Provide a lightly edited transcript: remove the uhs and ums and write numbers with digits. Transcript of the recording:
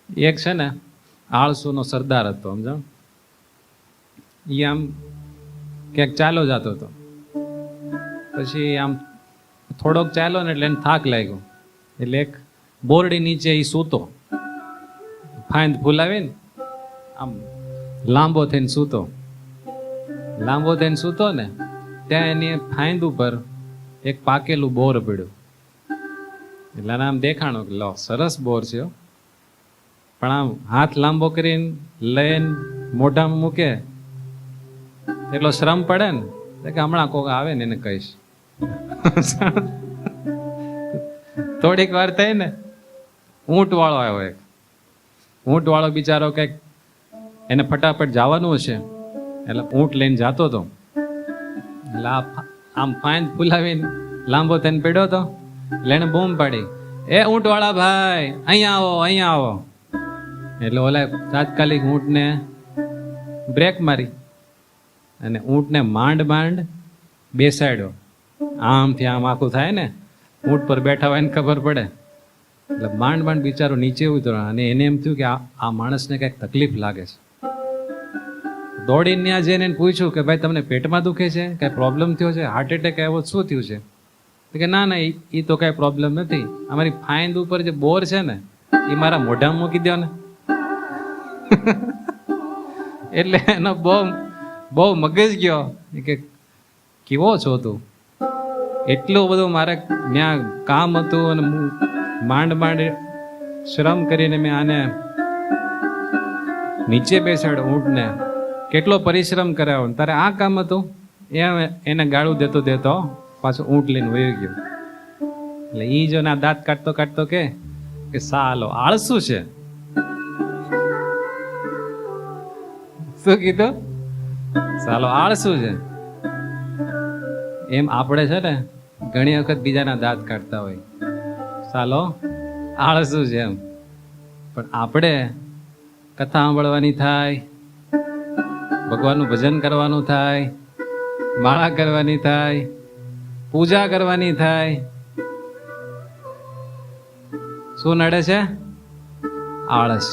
એક છે ને આળસુનો સરદાર હતો, સમજો. એ આમ ક્યાંક ચાલો જતો હતો. પછી આમ થોડોક ચાલ્યો ને એટલે એને થાક લાગ્યો, એટલે એક બોરડી નીચે એ સૂતો, ફાંદ ફૂલાવીને આમ લાંબો થઈને સૂતો. લાંબો થઈને સૂતો ને ત્યાં એની ફાંદ ઉપર એક પાકેલું બોર પડ્યું. એટલે આમ દેખાણો કે લો સરસ બોર છે, પણ આમ હાથ લાંબો કરીને લઈને મોઢામાં મૂકે એટલો શ્રમ પડે ને કે હમણાં કોક આવે ને એને કહીશ. થોડીક વાર થઈ ને ઊંટ વાળો આવ્યો. એક ઊંટ વાળો બિચારો કંઈક એને ફટાફટ જવાનું હશે એટલે ઊંટ લઈને જતો હતો. એટલે આમ ફાઈન ફૂલાવીને લાંબો થઈને પડ્યો હતો. એટલે એને બૂમ પાડી, એ ઊંટ વાળા ભાઈ અહીંયા આવો, અહીંયા આવો. એટલે ઓલા તાત્કાલિક ઊંટને બ્રેક મારી અને ઊંટને માંડ માંડ બેસાડ્યો. આમથી આમ આખું થાય ને, ઊંટ પર બેઠા હોય ને ખબર પડે. એટલે માંડ માંડ બિચારો નીચે ઉતર્યો અને એને એમ થયું કે આ માણસને કંઈક તકલીફ લાગે છે. દોડીને ત્યાં જઈને એને પૂછ્યું કે ભાઈ તમને પેટમાં દુખે છે, કાંઈ પ્રોબ્લેમ થયો છે, હાર્ટ એટેક આવ્યો, શું થયું છે? કે ના ના એ તો કાંઈ પ્રોબ્લેમ નથી, અમારી ફાઇન્ડ ઉપર જે બોર છે ને એ મારા મોઢામાં મૂકી દો ને. એટલે એનો બહુ મગજ ગયો કે કેવો છો તું, એટલું બધું મારે ત્યાં કામ હતું અને માંડ માંડ શ્રમ કરીને મેં આને નીચે બેસાડ્યો, ઊંટને કેટલો પરિશ્રમ કરાવ્યો, તારે આ કામ હતું. એને ગાળું દેતો દેતો પાછો ઊંટ લઈને વયો ગયો. એટલે એ જો ના દાંત કાઢતો કાઢતો કે સાલો આળસુ છે. શું કીધું? સાલો આળસુ છે. એમ આપણે છે ને ઘણી વખત બીજાના દાંત કાઢતા હોય, સાલો આળસુ છે એમ. પણ આપણે કથા સાંભળવાની થાય, ભગવાનનું ભજન કરવાનું થાય, માળા કરવાની થાય, પૂજા કરવાની થાય, શું નડે છે? આળસ.